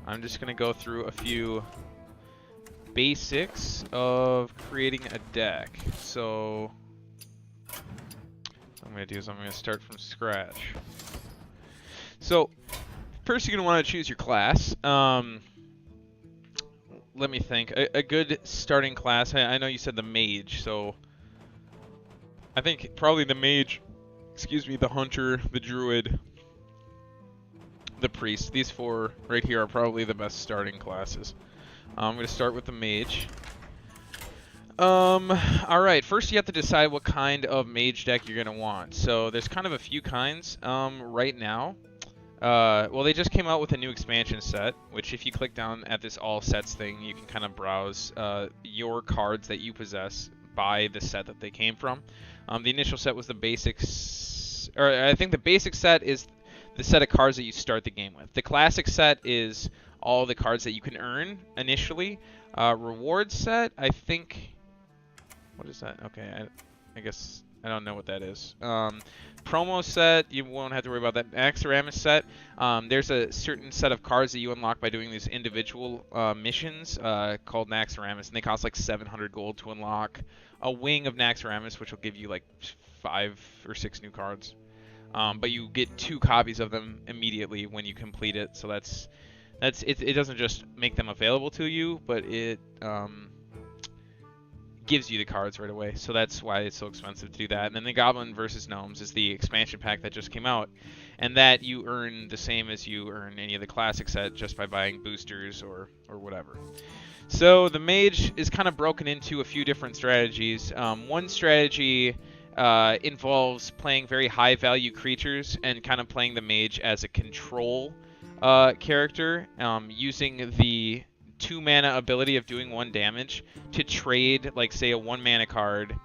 I'm just going to go through a few basics of creating a deck. So what I'm going to do is I'm going to start from scratch. So first you're going to want to choose your class. Let me think. A good starting class, I know you said the mage, so I think probably the mage, excuse me, the hunter, the druid, the priest. These four right here are probably the best starting classes. I'm going to start with the mage. Alright, first you have to decide what kind of mage deck you're going to want. So there's kind of a few kinds right now. Well, they just came out with a new expansion set, which if you click down at this all sets thing, you can kind of browse your cards that you possess by the set that they came from. The initial set was the basics, or I think the basic set is the set of cards that you start the game with. The classic set is all the cards that you can earn initially. Reward set, I think, what is that? Okay, I guess I don't know what that is. Promo set, you won't have to worry about that. Naxxramas set, there's a certain set of cards that you unlock by doing these individual missions called Naxxramas, and they cost like 700 gold to unlock. A wing of Naxxramas, which will give you like 5 or 6 new cards. But you get 2 copies of them immediately when you complete it, so that's it. It doesn't just make them available to you, but it gives you the cards right away, so that's why it's so expensive to do that. And then the Goblin versus Gnomes is the expansion pack that just came out, and that you earn the same as you earn any of the classic set just by buying boosters or whatever. So the mage is kind of broken into a few different strategies. One strategy involves playing very high value creatures and kind of playing the mage as a control character, using the 2 mana ability of doing 1 damage to trade, like, say, a 1 mana card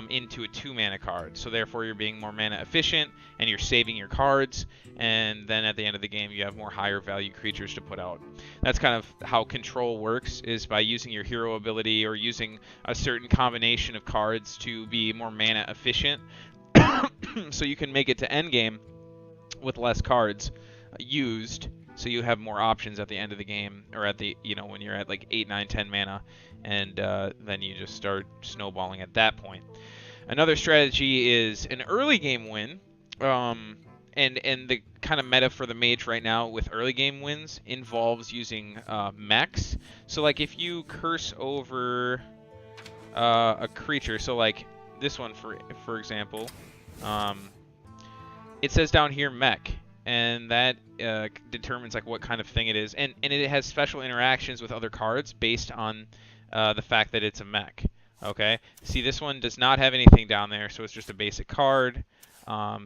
into a 2 mana card. So therefore you're being more mana efficient and you're saving your cards, and then at the end of the game you have more higher value creatures to put out. That's kind of how control works, is by using your hero ability or using a certain combination of cards to be more mana efficient so you can make it to endgame with less cards used, so you have more options at the end of the game, or at the, when you're at like 8, 9, 10 mana, and then you just start snowballing at that point. Another strategy is an early game win, and the kind of meta for the mage right now with early game wins involves using mechs. So like if you curse over a creature, so like this one for example, it says down here mech, and that determines like what kind of thing it is, and it has special interactions with other cards based on the fact that it's a mech. Okay, see, this one does not have anything down there, so it's just a basic card.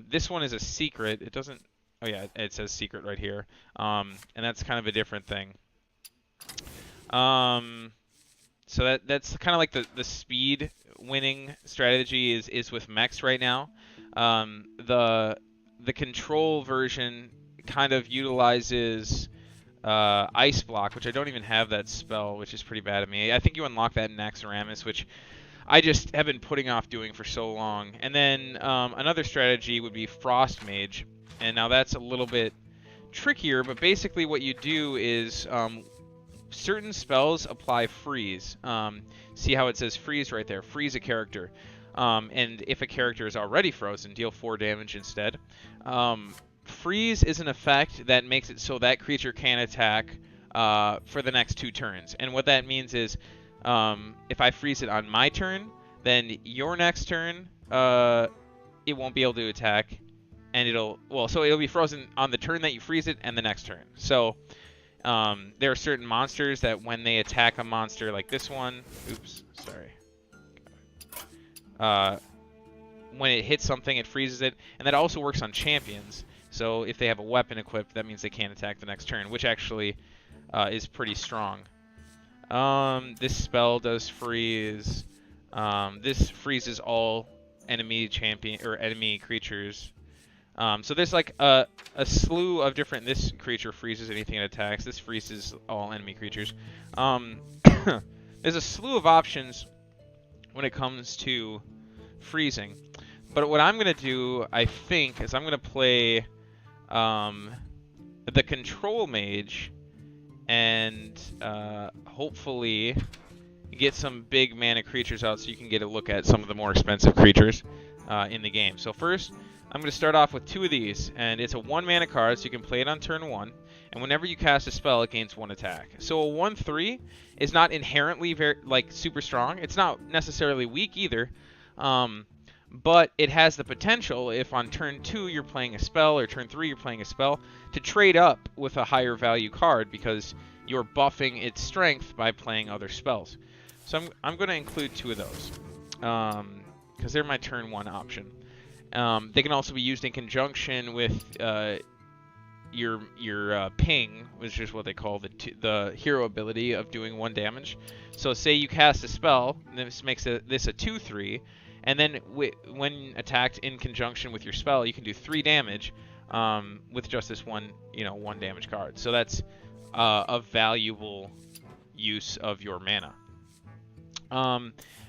This one is a secret. It doesn't, oh yeah, it says secret right here, and that's kind of a different thing. So that's kind of like the speed winning strategy is with mechs right now. The control version kind of utilizes Ice Block, which I don't even have that spell, which is pretty bad of me. I think you unlock that in Naxxramas, which I just have been putting off doing for so long. And then another strategy would be Frost Mage, and now that's a little bit trickier, but basically what you do is certain spells apply freeze. See how it says freeze right there? Freeze a character. And if a character is already frozen, deal 4 damage instead. Freeze is an effect that makes it so that creature can attack for the next 2 turns. And what that means is, if I freeze it on my turn, then your next turn, it won't be able to attack, and it'll be frozen on the turn that you freeze it and the next turn. So there are certain monsters that when they attack a monster like this one, when it hits something, it freezes it, and that also works on champions. So if they have a weapon equipped, that means they can't attack the next turn, which actually is pretty strong. This spell does freeze. This freezes all enemy creatures. So there's like a slew of different. This creature freezes anything it attacks. This freezes all enemy creatures. There's a slew of options when it comes to freezing. But what I'm gonna do, I think, is I'm gonna play the control mage and hopefully get some big mana creatures out so you can get a look at some of the more expensive creatures in the game. So first, I'm going to start off with 2 of these, and it's a 1 mana card, so you can play it on turn 1, and whenever you cast a spell, it gains 1 attack. So a 1/3 is not inherently very super strong. It's not necessarily weak either, but it has the potential, if on turn 2 you're playing a spell, or turn 3 you're playing a spell, to trade up with a higher value card because you're buffing its strength by playing other spells. So I'm going to include 2 of those because they're my turn 1 option. They can also be used in conjunction with your ping, which is what they call the hero ability of doing 1 damage. So say you cast a spell, and this makes this a 2/3, and then when attacked in conjunction with your spell, you can do 3 damage with just this 1 damage card. So that's a valuable use of your mana.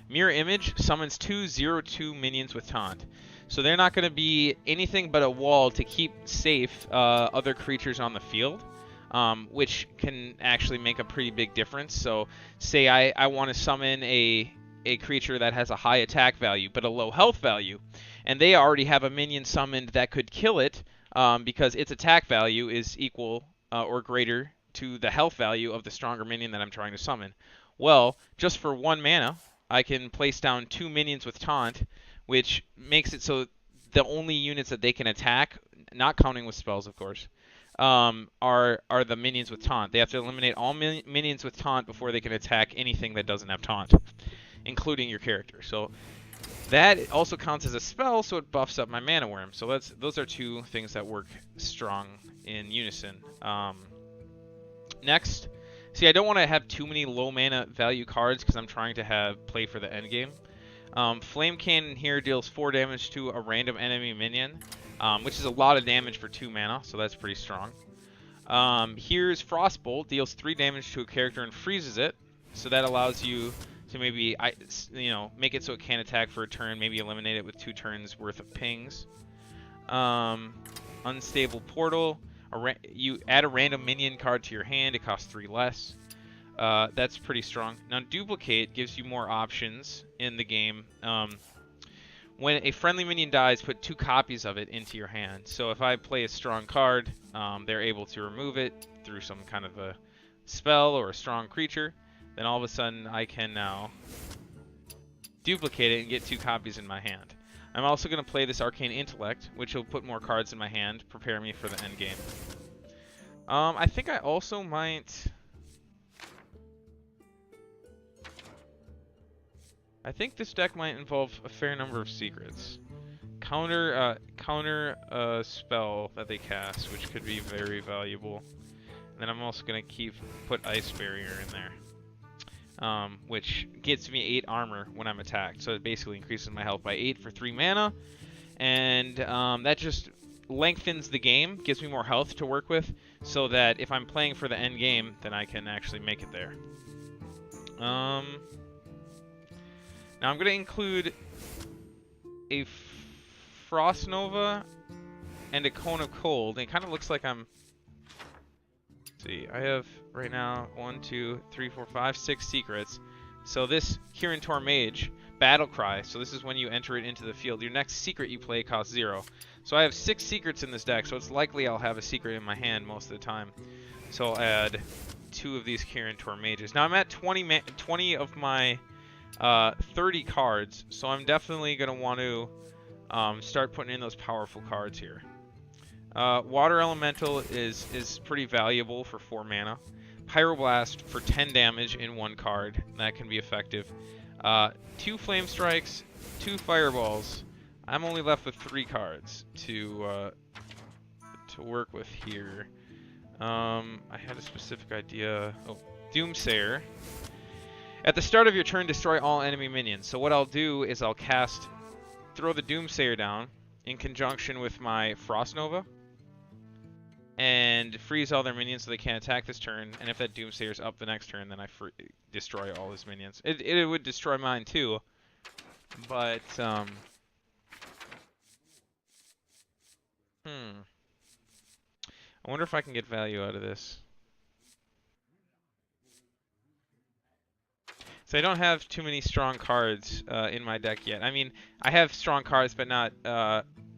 Mirror Image summons 2 0/2 minions with taunt. So they're not going to be anything but a wall to keep safe other creatures on the field, which can actually make a pretty big difference. So say I want to summon a creature that has a high attack value but a low health value, and they already have a minion summoned that could kill it because its attack value is equal or greater to the health value of the stronger minion that I'm trying to summon. Well, just for 1 mana, I can place down 2 minions with taunt, which makes it so the only units that they can attack, not counting with spells, of course, are the minions with taunt. They have to eliminate all minions with taunt before they can attack anything that doesn't have taunt, including your character. So that also counts as a spell, so it buffs up my mana worm. So those are 2 things that work strong in unison. Next, see, I don't want to have too many low mana value cards because I'm trying to play for the end game. Flame Cannon here deals 4 damage to a random enemy minion, which is a lot of damage for 2 mana, so that's pretty strong. Here's Frostbolt, deals 3 damage to a character and freezes it, so that allows you to maybe make it so it can't attack for a turn, maybe eliminate it with 2 turns worth of pings. Unstable Portal, you add a random minion card to your hand, it costs 3 less. That's pretty strong. Now, Duplicate gives you more options in the game. When a friendly minion dies, put 2 copies of it into your hand. So if I play a strong card, they're able to remove it through some kind of a spell or a strong creature. Then all of a sudden, I can now duplicate it and get 2 copies in my hand. I'm also going to play this Arcane Intellect, which will put more cards in my hand, prepare me for the end game. I think I also might... I think this deck might involve a fair number of secrets. Counter a spell that they cast, which could be very valuable. And then I'm also going to put Ice Barrier in there, which gets me 8 armor when I'm attacked. So it basically increases my health by 8 for 3 mana. And that just lengthens the game, gives me more health to work with, so that if I'm playing for the end game, then I can actually make it there. Now I'm going to include a Frost Nova and a Cone of Cold. And it kind of looks like I'm... Let's see, I have right now 1, 2, 3, 4, 5, 6 secrets. So this Kirin Tor Mage, Battle Cry, so this is when you enter it into the field. Your next secret you play costs 0. So I have 6 secrets in this deck, so it's likely I'll have a secret in my hand most of the time. So I'll add 2 of these Kirin Tor Mages. Now I'm at 20 of my 30 cards, so I'm definitely going to want to start putting in those powerful cards here. Water Elemental is pretty valuable for 4 mana. Pyroblast for 10 damage in 1 card. That can be effective. 2 Flame Strikes, 2 Fireballs. I'm only left with 3 cards to work with here. I had a specific idea. Oh, Doomsayer. At the start of your turn, destroy all enemy minions. So what I'll do is I'll throw the Doomsayer down in conjunction with my Frost Nova, and freeze all their minions so they can't attack this turn. And if that Doomsayer's up the next turn, then I destroy all his minions. It would destroy mine too, but I wonder if I can get value out of this. So I don't have too many strong cards in my deck yet. I mean, I have strong cards, but not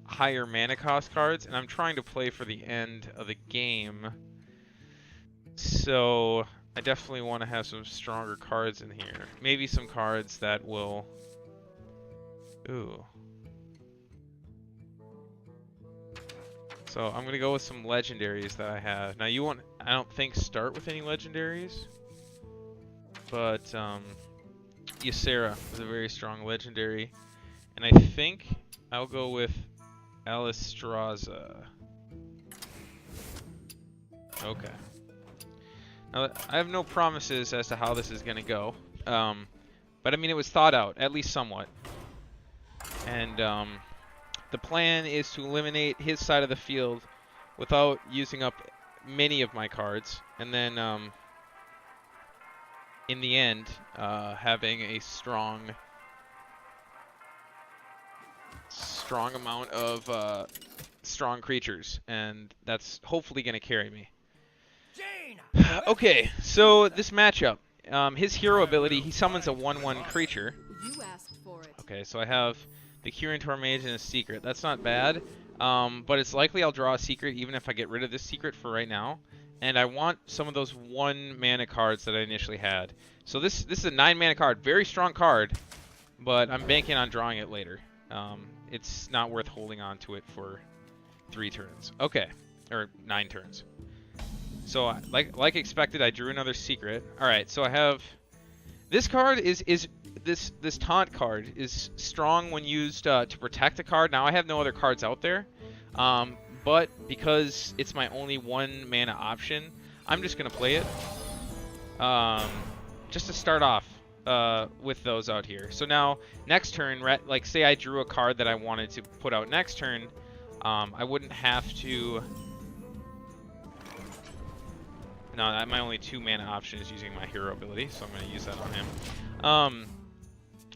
higher mana cost cards, and I'm trying to play for the end of the game. So I definitely want to have some stronger cards in here. Maybe some cards that will... Ooh. So I'm going to go with some legendaries that I have. Now you won't, I don't think, start with any legendaries. But Ysera is a very strong legendary. And I think I'll go with Alistraza. Okay. Now, I have no promises as to how this is going to go. But I mean, it was thought out, at least somewhat. And the plan is to eliminate his side of the field without using up many of my cards. And then, in the end, having a strong amount of strong creatures. And that's hopefully going to carry me. Okay, so this matchup. His hero ability, he summons a 1/1 creature. Okay, so I have the Curator Mage and a secret. That's not bad, but it's likely I'll draw a secret even if I get rid of this secret for right now. And I want some of those 1 mana cards that I initially had. So this is a 9 mana card, very strong card, but I'm banking on drawing it later. It's not worth holding on to it for 3 turns. Okay, or 9 turns. So like expected, I drew another secret. All right, so I have this card this taunt card is strong when used to protect a card. Now I have no other cards out there, but because it's my only 1 mana option, I'm just gonna play it just to start off with those out here. So now next turn, like say I drew a card that I wanted to put out next turn, I wouldn't have to. No, my only 2 mana option is using my hero ability, so I'm going to use that on him.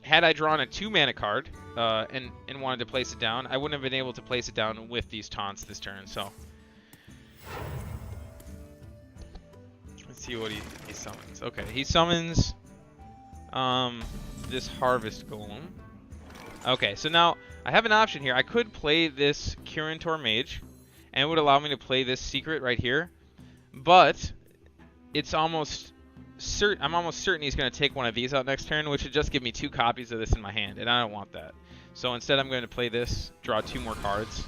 Had I drawn a 2 mana card and wanted to place it down, I wouldn't have been able to place it down with these taunts this turn. So let's see what he summons. Okay, he summons this Harvest Golem. Okay, so now I have an option here. I could play this Curator Mage, and it would allow me to play this secret right here, but it's almost certain. I'm almost certain he's going to take one of these out next turn, which would just give me 2 copies of this in my hand, and I don't want that. So instead, I'm going to play this, draw 2 more cards.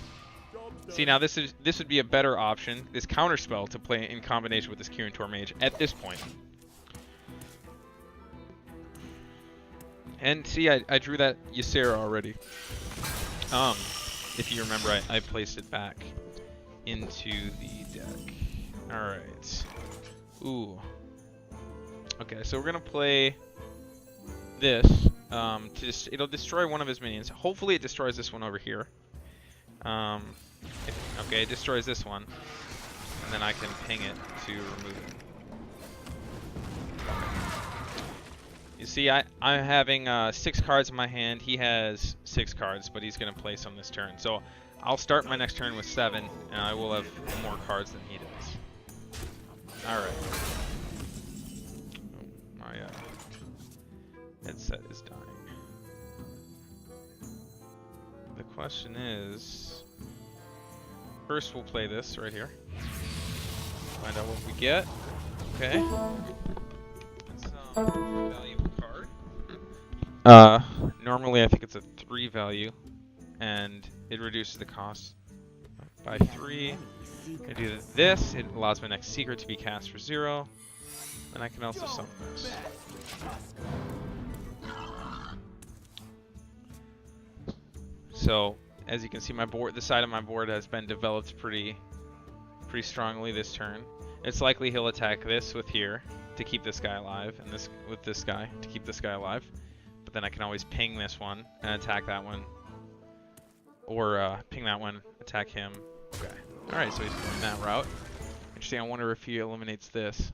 See, now this would be a better option, this counterspell, to play in combination with this Curator Mage at this point. And see, I drew that Ysera already. If you remember, I placed it back into the deck. All right. Ooh. Okay, so we're gonna play this. It'll destroy one of his minions. Hopefully, it destroys this one over here. Okay, it destroys this one, and then I can ping it to remove it. You see, I'm having 6 cards in my hand. He has 6 cards, but he's gonna play some this turn. So I'll start my next turn with 7, and I will have more cards than he does. Alright. My headset is dying. The question is... First we'll play this right here. Find out what we get. Okay. It's a valuable card. Normally I think it's a 3 value, and it reduces the cost by 3. I do this, it allows my next secret to be cast for 0, and I can also summon this. So, as you can see, my board, the side of my board has been developed pretty strongly this turn. It's likely he'll attack this with here to keep this guy alive, and this with this guy to keep this guy alive. But then I can always ping this one and attack that one, or ping that one, attack him. Okay. Alright, so he's going that route. Interesting, I wonder if he eliminates this.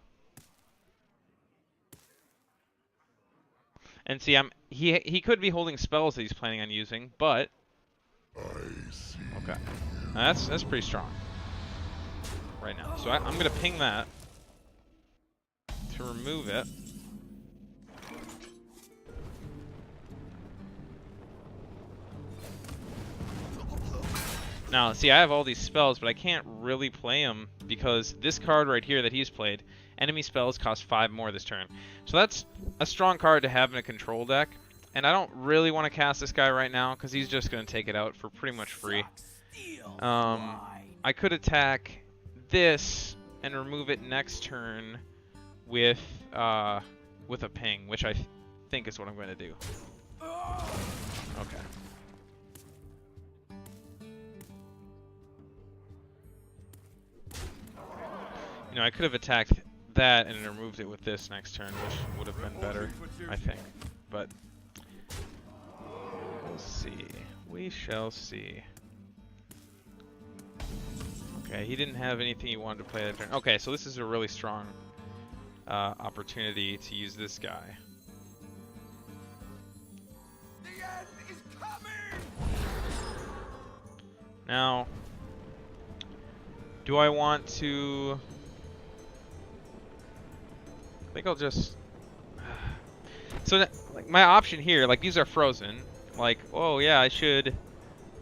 And see, he could be holding spells that he's planning on using, but... Okay. Now that's pretty strong. Right now. So I'm going to ping that to remove it. Now, see, I have all these spells, but I can't really play them because this card right here that he's played, enemy spells cost 5 more this turn. So that's a strong card to have in a control deck. And I don't really want to cast this guy right now because he's just going to take it out for pretty much free. I could attack this and remove it next turn with a ping, which I think is what I'm going to do. Okay. You know, I could have attacked that and removed it with this next turn, which would have been better, I think. But we'll see. We shall see. Okay, he didn't have anything he wanted to play that turn. Okay, so this is a really strong opportunity to use this guy. The end is coming! Now, do I want to... I think I'll just... So, like, my option here, like, these are frozen. Like, oh yeah, I should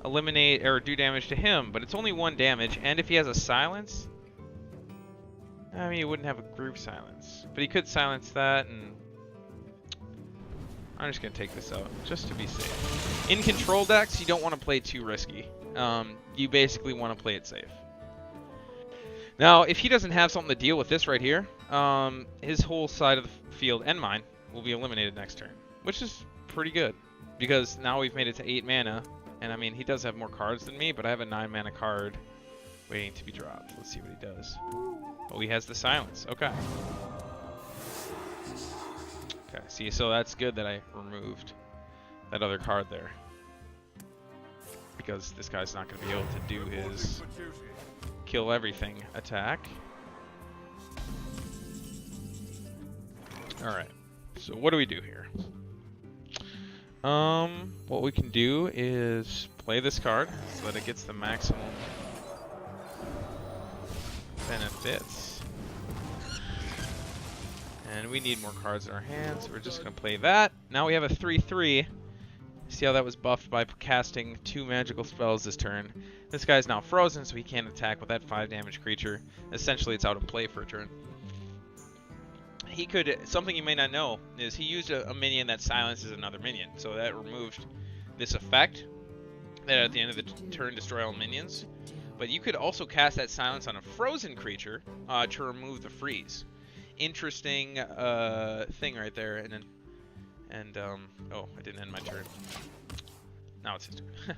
eliminate or do damage to him, but it's only 1 damage, and if he has a silence... I mean, he wouldn't have a group silence. But he could silence that, and... I'm just going to take this out, just to be safe. In control decks, you don't want to play too risky. You basically want to play it safe. Now, if he doesn't have something to deal with this right here, his whole side of the field, and mine, will be eliminated next turn. Which is pretty good, because now we've made it to 8 mana. And I mean, he does have more cards than me, but I have a 9 mana card waiting to be dropped. Let's see what he does. Oh, he has the silence. Okay. Okay, see, so that's good that I removed that other card there. Because this guy's not going to be able to do his kill everything attack. Alright, so what do we do here? What we can do is play this card so that it gets the maximum benefits. And we need more cards in our hands, so we're just going to play that. Now we have a 3/3. See how that was buffed by casting 2 magical spells this turn. This guy's now frozen, so he can't attack with that 5 damage creature. Essentially, it's out of play for a turn. He could, something you may not know, is he used a minion that silences another minion. So that removed this effect, that at the end of the turn destroy all minions. But you could also cast that silence on a frozen creature to remove the freeze. Interesting thing right there. And oh, I didn't end my turn. Now it's his turn.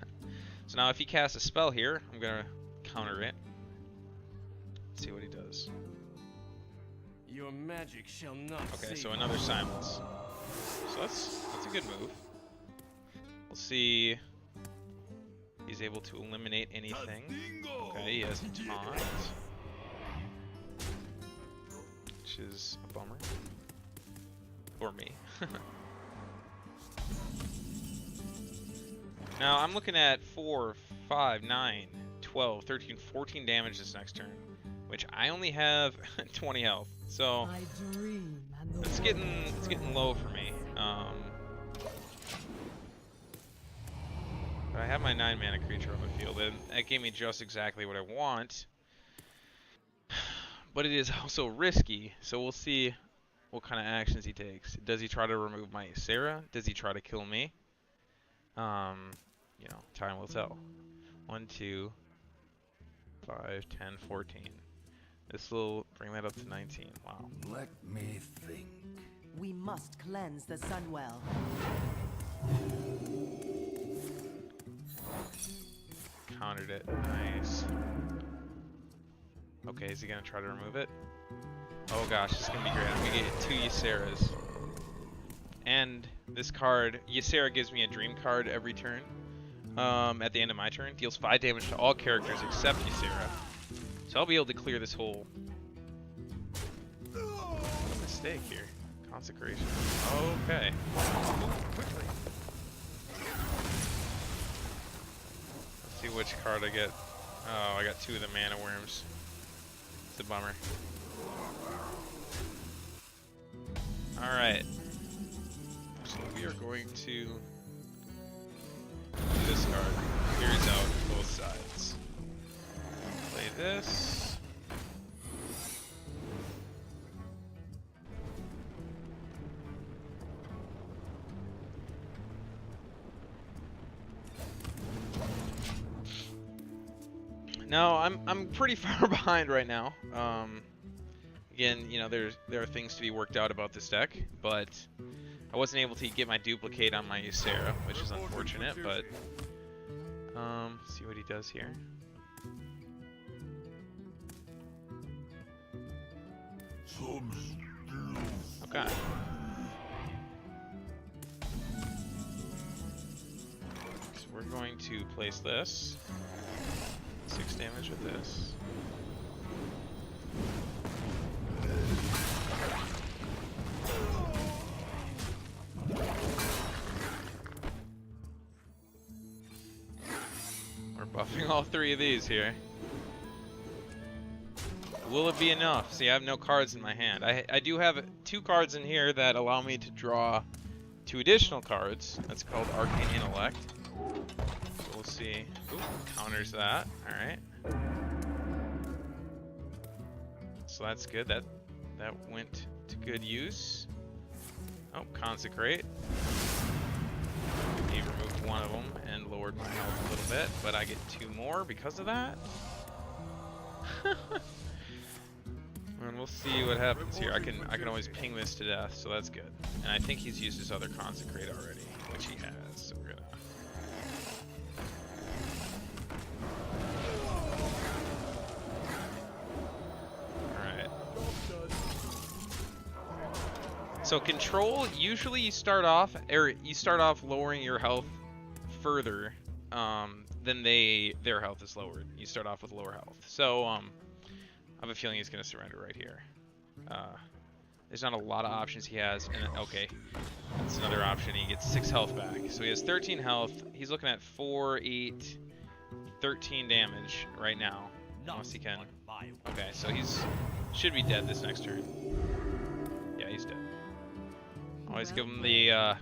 So now if he casts a spell here, I'm gonna counter it. Let's see what he does. Your magic shall not. Okay, so another silence. So that's a good move. We'll see. He's able to eliminate anything. Okay, he has a taunt, which is a bummer for me. Now I'm looking at 4, 5, 9, 12, 13, 14 damage this next turn, which I only have 20 health. So it's getting low for me. But I have my 9 mana creature on the field, and that gave me just exactly what I want. But it is also risky, so we'll see what kind of actions he takes. Does he try to remove my Ysera? Does he try to kill me? You know, time will tell. 1, 2, 5, 10, 14. This will bring that up to 19. Wow. Let me think. We must cleanse the Sunwell. Countered it. Nice. Okay, is he gonna try to remove it? Oh gosh, this is gonna be great. I'm gonna get 2 Yseras. And this card, Ysera gives me a dream card every turn. At the end of my turn, deals 5 damage to all characters except Ysera. So I'll be able to clear this whole mistake here. Consecration. Okay. Move quickly. Let's see which card I get. Oh, I got 2 of the mana worms. It's a bummer. Alright. So we are going to do this card. Clears out both sides. this. No, I'm pretty far behind right now. Again, you know, there are things to be worked out about this deck, but I wasn't able to get my duplicate on my Ysera, which is unfortunate, but let's see what he does here. Okay. So we're going to place this. 6 damage with this. We're buffing all 3 of these here. Will it be enough? See, I have no cards in my hand. I do have 2 cards in here that allow me to draw 2 additional cards. That's called Arcane Intellect. So we'll see. Ooh, counters that. Alright. So that's good. That went to good use. Oh, Consecrate. He removed 1 of them and lowered my health a little bit, but I get 2 more because of that. And we'll see what happens here. I can always ping this to death, so that's good. And I think he's used his other Consecrate already, which he has. So we're gonna. All right. So control. Usually you start off lowering your health further than their health is lowered. You start off with lower health. So I have a feeling he's going to surrender right here. There's not a lot of options he has. And okay, that's another option. He gets 6 health back. So he has 13 health. He's looking at 4, 8, 13 damage right now. Unless he can. Okay, so should be dead this next turn. Yeah, he's dead. Always give him the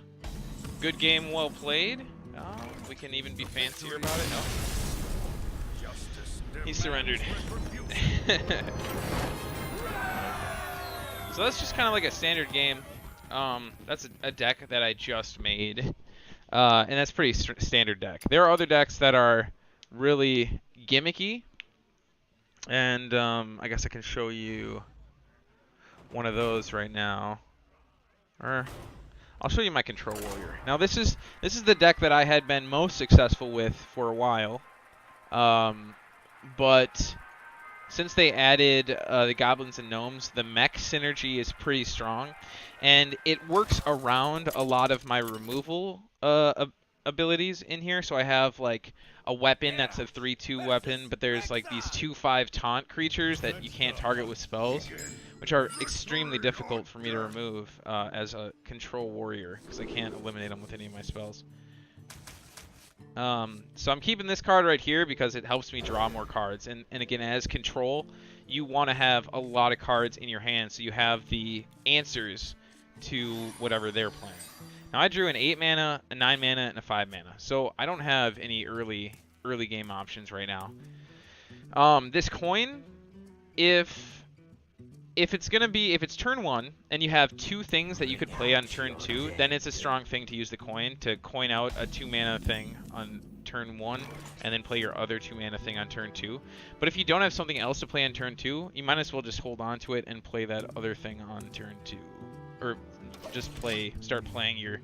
good game, well played. We can even be fancier about it. No. He surrendered. So that's just kind of like a standard game. That's a deck that I just made. And that's pretty standard deck. There are other decks that are really gimmicky. And I guess I can show you one of those right now. Or I'll show you my Control Warrior. Now this is the deck that I had been most successful with for a while. But since they added the goblins and gnomes, the mech synergy is pretty strong, and it works around a lot of my removal abilities in here. So I have like a weapon that's a 3/2 weapon, but there's like these 2/5 taunt creatures that you can't target with spells, which are extremely difficult for me to remove as a Control Warrior, because I can't eliminate them with any of my spells. So I'm keeping this card right here because it helps me draw more cards. And again, as Control, you want to have a lot of cards in your hand so you have the answers to whatever they're playing. Now I drew an 8 mana, a 9 mana, and a 5 mana. So I don't have any early game options right now. This coin, if it's turn 1 and you have 2 things that you could play on turn 2, then it's a strong thing to use the coin to coin out a 2 mana thing on turn 1 and then play your other 2 mana thing on turn 2. But if you don't have something else to play on turn 2, you might as well just hold on to it and play that other thing on turn 2. Or just start playing your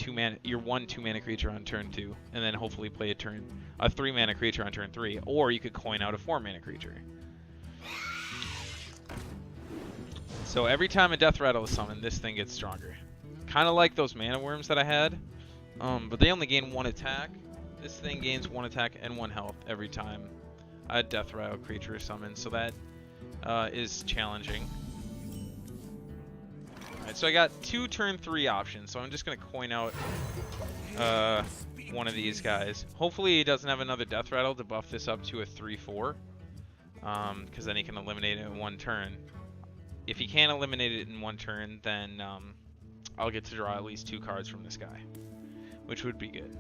1 2 mana creature on turn 2, and then hopefully play a 3 mana creature on turn 3, or you could coin out a 4 mana creature. So every time a Death Rattle is summoned, this thing gets stronger. Kind of like those Mana Worms that I had, but they only gain 1 attack. This thing gains 1 attack and 1 health every time a Death Rattle creature is summoned, so that is challenging. Alright, so I got 2 turn 3 options, so I'm just going to coin out one of these guys. Hopefully he doesn't have another Death Rattle to buff this up to a 3/4, because then he can eliminate it in 1 turn. If he can't eliminate it in 1 turn, then I'll get to draw at least 2 cards from this guy, which would be good.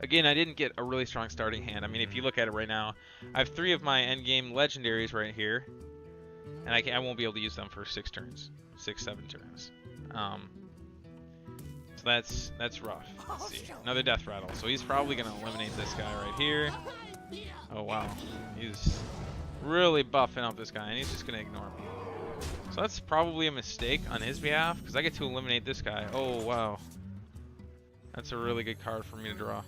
Again, I didn't get a really strong starting hand. I mean, if you look at it right now, I have 3 of my endgame legendaries right here, and I won't be able to use them for 6 turns, 7 turns. So that's rough. Let's see, another death rattle. So he's probably gonna eliminate this guy right here. Oh wow, he's really buffing up this guy, and he's just gonna ignore me. So that's probably a mistake on his behalf, because I get to eliminate this guy. Oh wow, that's a really good card for me to draw.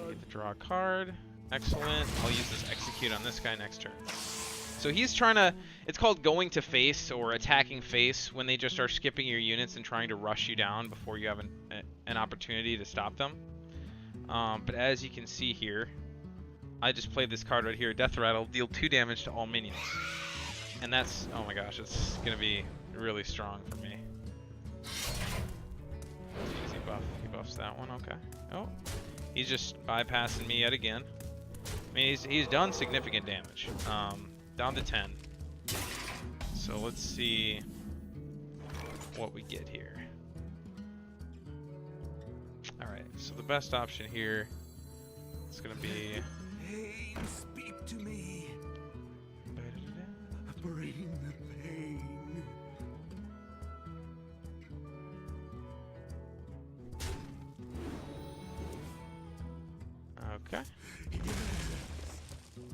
Get to draw a card. Excellent. I'll use this execute on this guy next turn. So he's trying to, it's called going to face or attacking face, when they just are skipping your units and trying to rush you down before you have an opportunity to stop them. But as you can see here, I just played this card right here, Death Rattle, deal 2 damage to all minions. And that's, oh my gosh, it's going to be really strong for me. Easy buff. He buffs that one, okay. Oh, he's just bypassing me yet again. I mean, he's done significant damage. Down to 10. So let's see what we get here. Alright, so the best option here is going to be... Pain, speak to me. Bring the pain. Okay.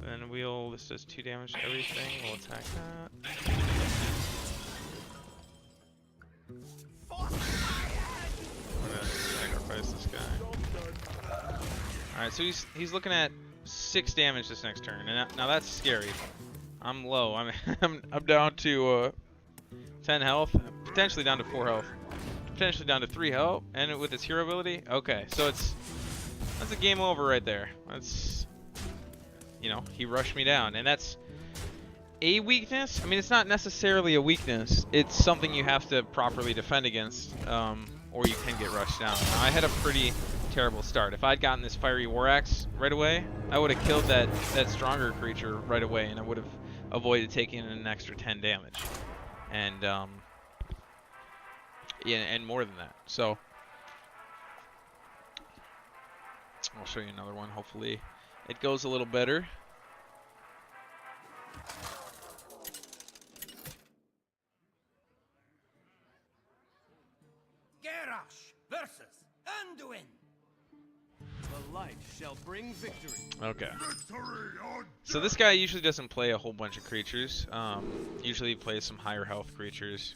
Then this does 2 damage to everything. We'll attack that. I'm gonna sacrifice this guy. Alright, so he's looking at 6 damage this next turn, and now that's scary. I'm low. I'm down to 10 health, potentially down to 4 health, potentially down to 3 health, and with his hero ability, okay. So that's a game over right there. That's, you know, he rushed me down, and that's a weakness. I mean, it's not necessarily a weakness. It's something you have to properly defend against, or you can get rushed down. Now, I had a pretty terrible start. If I'd gotten this Fiery War Axe right away, I would have killed that stronger creature right away, and I would have avoided taking an extra 10 damage, and yeah, and more than that. So I'll show you another one. Hopefully it goes a little better. Garrosh versus Anduin. The light shall bring victory. Okay. So this guy usually doesn't play a whole bunch of creatures. Usually he plays some higher health creatures.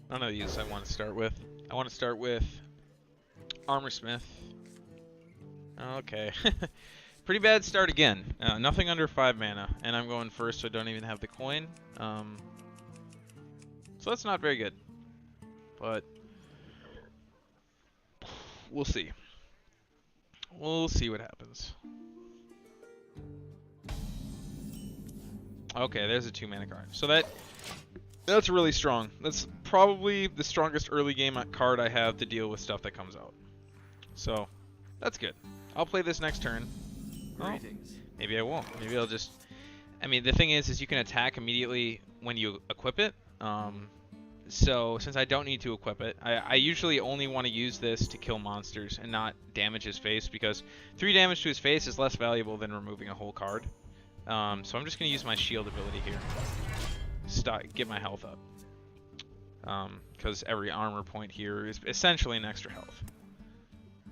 None of these I want to start with. I want to start with Armorsmith. Okay. Pretty bad start again. Nothing under 5 mana, and I'm going first, so I don't even have the coin. So that's not very good. But we'll see. We'll see what happens. Okay, there's a 2 mana card. So that's really strong. That's probably the strongest early game card I have to deal with stuff that comes out. So that's good. I'll play this next turn. Oh, maybe I won't. Maybe I'll just... I mean, the thing is you can attack immediately when you equip it. So since I don't need to equip it, I usually only want to use this to kill monsters and not damage his face, because 3 damage to his face is less valuable than removing a whole card. So I'm just going to use my shield ability here. Get my health up. Because every armor point here is essentially an extra health.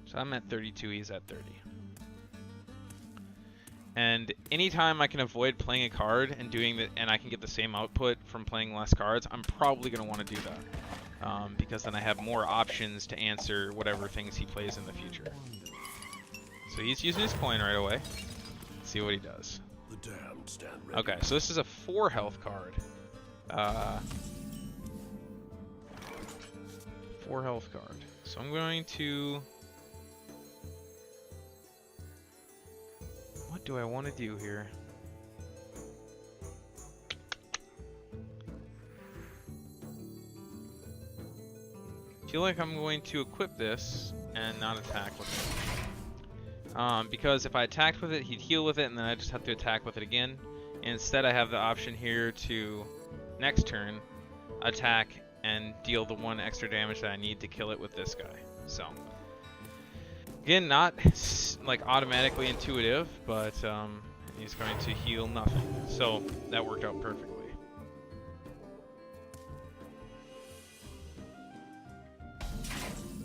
So I'm at 32, he's at 30. And anytime I can avoid playing a card and doing that, and I can get the same output from playing less cards, I'm probably going to want to do that. Because then I have more options to answer whatever things he plays in the future. So he's using his coin right away. Let's see what he does. The damned stand ready. Okay, so this is a 4 health card. 4 health card. So I'm going to... What do I want to do here? I feel like I'm going to equip this and not attack with it. Because if I attacked with it, he'd heal with it, and then I just have to attack with it again. And instead I have the option here to, next turn, attack and deal the 1 extra damage that I need to kill it with this guy. So again, not like automatically intuitive, but he's going to heal nothing. So that worked out perfectly.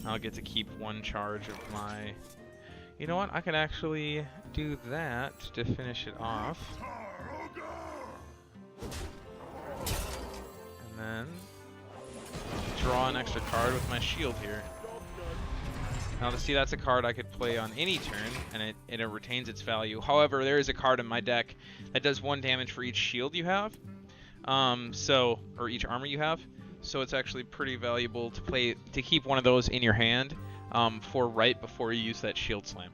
I'll get to keep 1 charge of my... You know what? I can actually do that to finish it off. And then draw an extra card with my shield here. Now to see, that's a card I could play on any turn, and it retains its value. However, there is a card in my deck that does 1 damage for each shield you have, or each armor you have. So it's actually pretty valuable to keep one of those in your hand for right before you use that shield slam.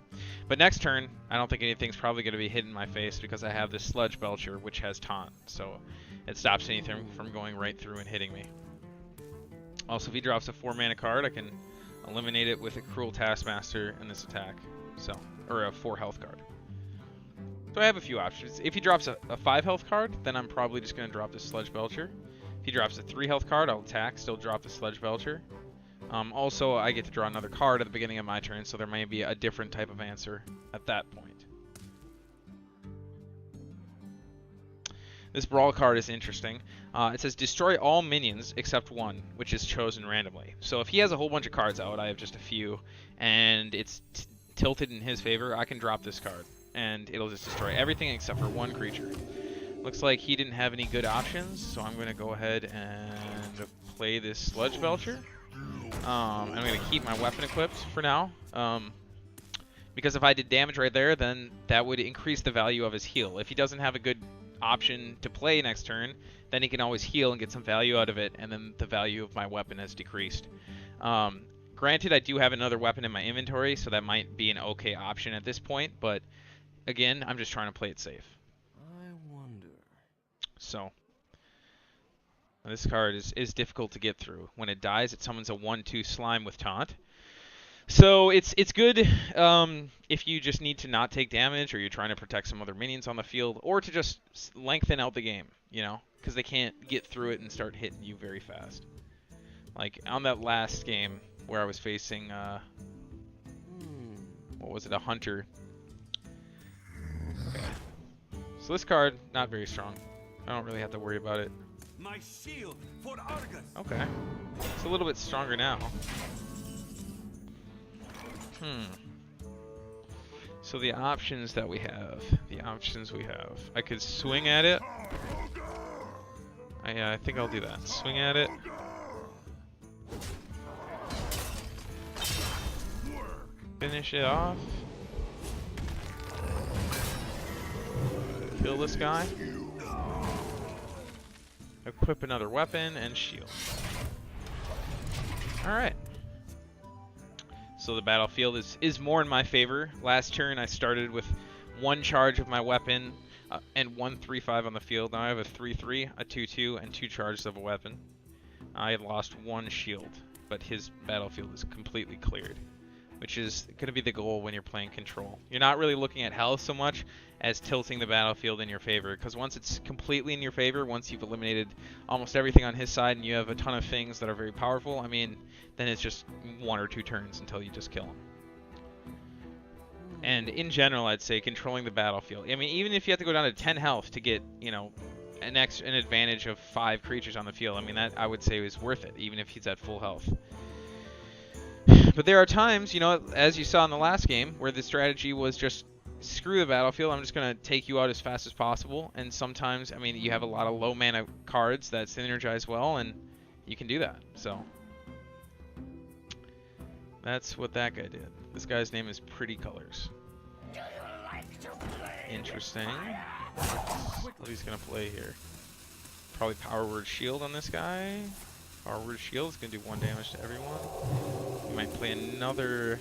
But next turn, I don't think anything's probably going to be hit in my face because I have this Sludge Belcher, which has taunt, so it stops anything from going right through and hitting me. Also, if he drops a 4-mana card, I can eliminate it with a Cruel Taskmaster in this attack, or a 4 health card. So I have a few options. If he drops a 5 health card, then I'm probably just going to drop the Sludge Belcher. If he drops a 3 health card, I'll attack, still drop the Sludge Belcher. Also, I get to draw another card at the beginning of my turn, so there may be a different type of answer at that point. This Brawl card is interesting. It says destroy all minions except 1, which is chosen randomly. So if he has a whole bunch of cards out, I have just a few, and it's tilted in his favor, I can drop this card, and it'll just destroy everything except for 1 creature. Looks like he didn't have any good options, so I'm going to go ahead and play this Sludge Belcher. I'm going to keep my weapon equipped for now, because if I did damage right there, then that would increase the value of his heal. If he doesn't have a good option to play next turn, then he can always heal and get some value out of it, and then the value of my weapon has decreased. Granted, I do have another weapon in my inventory, so that might be an okay option at this point, but again, I'm just trying to play it safe. I wonder. So this card is difficult to get through. When it dies, it summons a 1/2 slime with taunt. So it's good if you just need to not take damage, or you're trying to protect some other minions on the field, or to just lengthen out the game, you know, because they can't get through it and start hitting you very fast. Like on that last game where I was facing, what was it, a hunter. Okay. So this card, not very strong. I don't really have to worry about it. My shield for Argus. Okay. It's a little bit stronger now. So the options that we have, I could swing at it. I think I'll do that. Swing at it. Finish it off. Kill this guy. Equip another weapon and shield. Alright. So the battlefield is more in my favor. Last turn I started with 1 charge of my weapon and 1 3/5 on the field. Now I have a 3/3, a 2/2, and 2 charges of a weapon. I have lost 1 shield, but his battlefield is completely cleared, which is going to be the goal when you're playing control. You're not really looking at health so much as tilting the battlefield in your favor, because once it's completely in your favor, once you've eliminated almost everything on his side and you have a ton of things that are very powerful, I mean, then it's just 1 or 2 turns until you just kill him. And in general, I'd say controlling the battlefield. I mean, even if you have to go down to 10 health to get, you know, an advantage of 5 creatures on the field, I mean, that I would say is worth it, even if he's at full health. But there are times, you know, as you saw in the last game, where the strategy was just screw the battlefield, I'm just going to take you out as fast as possible. And sometimes, I mean, you have a lot of low mana cards that synergize well, and you can do that. So that's what that guy did. This guy's name is Pretty Colors. Interesting. What he's going to play here. Probably Power Word Shield on this guy. Power Word Shield is going to do 1 damage to everyone. He might play another.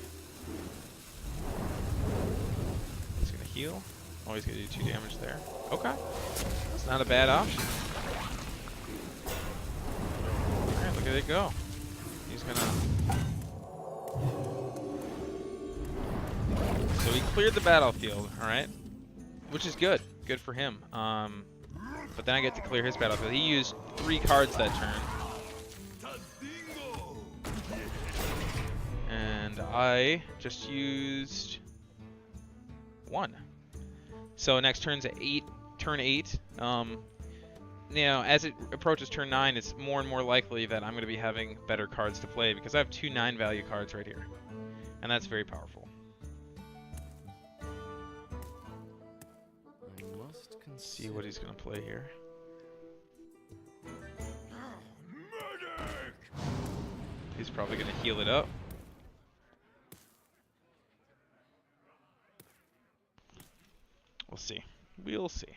He's going to heal. Oh, he's going to do 2 damage there. Okay. That's not a bad option. Alright, look at it go. He's going to. So he cleared the battlefield, alright? Which is good. Good for him. But then I get to clear his battlefield. He used 3 cards that turn. and I just used 1. So next turn's at 8. Turn 8. You know, as it approaches turn 9, it's more and more likely that I'm going to be having better cards to play because I have 2 9-value cards right here, and that's very powerful. Let's see what he's going to play here. He's probably going to heal it up. We'll see. We'll see.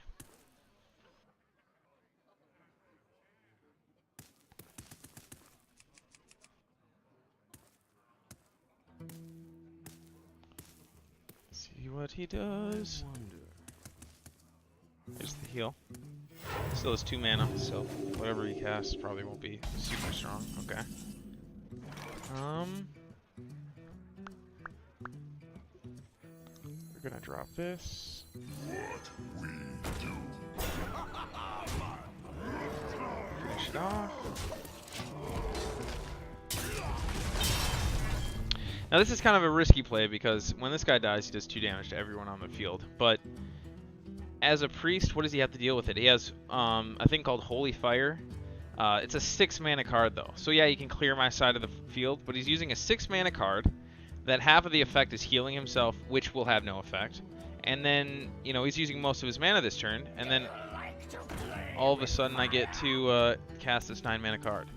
See what he does. There's the heal. Still has 2 mana, so whatever he casts probably won't be super strong. Okay. We're gonna drop this. Finish it off. Now this is kind of a risky play because when this guy dies, he does 2 damage to everyone on the field. But as a priest, what does he have to deal with it? He has a thing called Holy Fire. It's a 6 mana card though. So yeah, he can clear my side of the field, but he's using a 6 mana card that half of the effect is healing himself, which will have no effect. And then, you know, he's using most of his mana this turn, and then all of a sudden I get to cast this 9 mana card.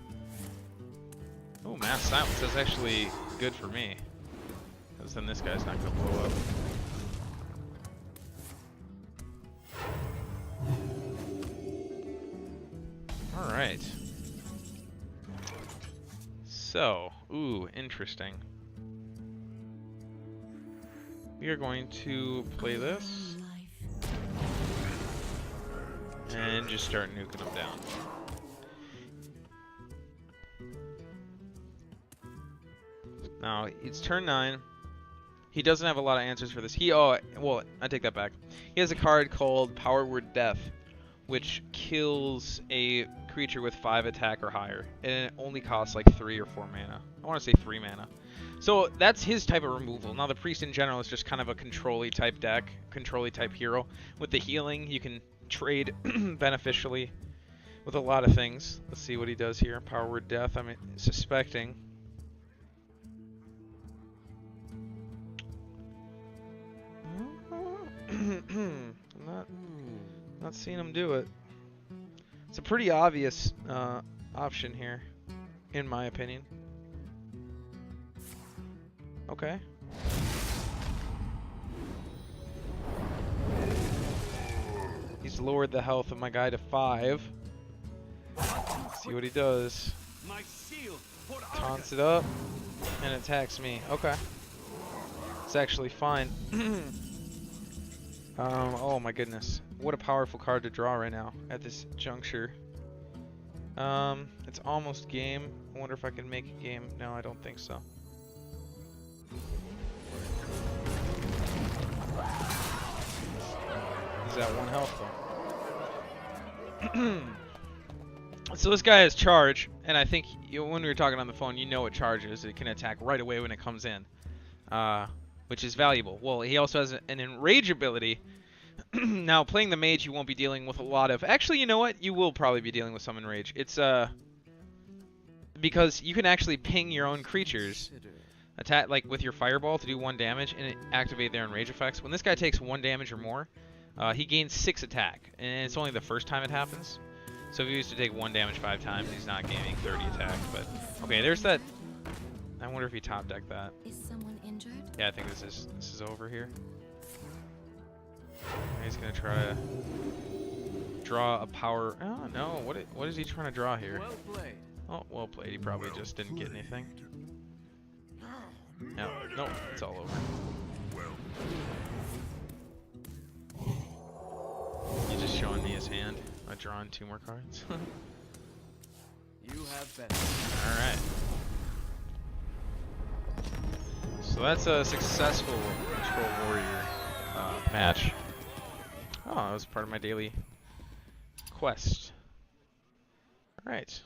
Oh, Mass Silence. That's actually good for me, because then this guy's not going to blow up. Alright. So, ooh, interesting. We are going to play this and just start nuking them down. Now, it's turn 9. He doesn't have a lot of answers for this. Well, I take that back. He has a card called Power Word Death, which kills a creature with 5 attack or higher, and it only costs like 3 or 4 mana. I want to say 3 mana. So that's his type of removal. Now the priest in general is just kind of a control-y type deck, control-y type hero. With the healing, you can trade beneficially with a lot of things. Let's see what he does here. Power Word Death, I'm suspecting. I'm not seeing him do it. It's a pretty obvious option here, in my opinion. Okay. He's lowered the health of my guy to 5. Let's see what he does. Taunts it up and attacks me. Okay. It's actually fine. Oh my goodness. What a powerful card to draw right now at this juncture. It's almost game. I wonder if I can make a game. No, I don't think so. He's at 1 health though. So this guy has charge, and I think when we were talking on the phone, you know what charge is. It can attack right away when it comes in, which is valuable. Well, he also has an enrage ability. Now, playing the mage, you won't be dealing with a lot of... Actually, you know what? You will probably be dealing with some enrage. It's because you can actually ping your own creatures, attack like with your fireball to do 1 damage, and activate their enrage effects. When this guy takes 1 damage or more, he gains 6 attack, and it's only the first time it happens. So if he used to take 1 damage 5 times, he's not gaining 30 attack. But okay, there's that. I wonder if he top decked that. Is someone injured? Yeah, I think this is over here. He's gonna try to draw a power. Oh no! What is he trying to draw here? Well played. Oh, well played. He probably just didn't get anything. No, nope, it's all over. He's just showing me his hand. I'm drawing 2 more cards. You have better. All right. So that's a successful Control Warrior match. Oh, that was part of my daily quest. All right.